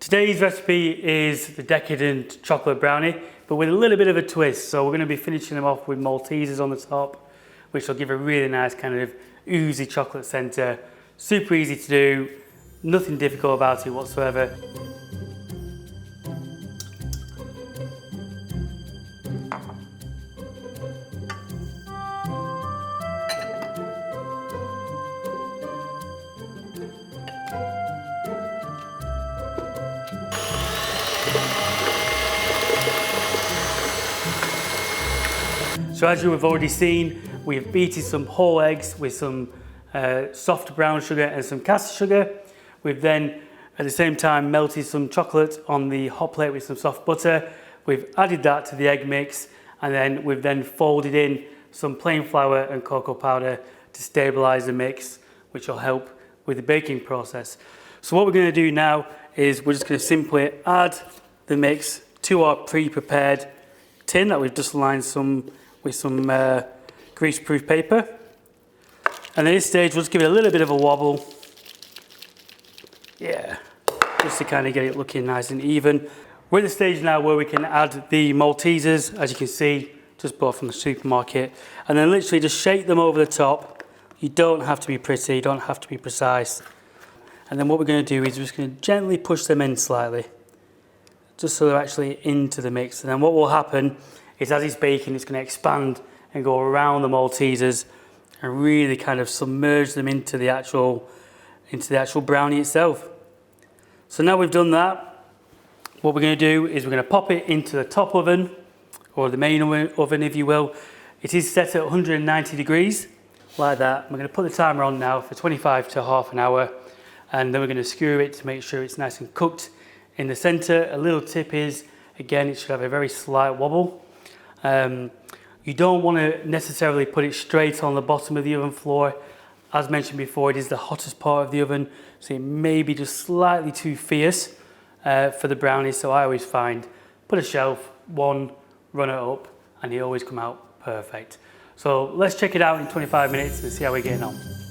Today's recipe is the decadent chocolate brownie, but with a little bit of a twist. So we're going to be finishing them off with Maltesers on the top, which will give a really nice kind of oozy chocolate centre. Super easy to do, nothing difficult about it whatsoever. So as you have already seen, we've beaten some whole eggs with some soft brown sugar and some caster sugar. We've then, at the same time, melted some chocolate on the hot plate with some soft butter. We've added that to the egg mix, and then we've then folded in some plain flour and cocoa powder to stabilize the mix, which will help with the baking process. So what we're going to do now is we're just going to simply add the mix to our pre-prepared tin that we've just lined with some grease-proof paper. And at this stage, we'll just give it a little bit of a wobble. Yeah, just to kind of get it looking nice and even. We're at the stage now where we can add the Maltesers, as you can see, just bought from the supermarket. And then literally just shake them over the top. You don't have to be pretty, you don't have to be precise. And then what we're going to do is we're just going to gently push them in slightly, just so they're actually into the mix. And then what will happen is as it's baking, it's going to expand and go around the Maltesers and really kind of submerge them into the actual brownie itself. So now we've done that, what we're going to do is we're going to pop it into the top oven, or the main oven if you will. It is set at 190 degrees, like that. We're going to put the timer on now for 25 to half an hour, and then we're going to skewer it to make sure it's nice and cooked in the center. A little tip is, again, it should have a very slight wobble. You don't want to necessarily put it straight on the bottom of the oven floor. As mentioned before, it is the hottest part of the oven, so it may be just slightly too fierce for the brownies. So I always find, put a shelf, one, run it up, and they always come out perfect. So let's check it out in 25 minutes and see how we're getting on.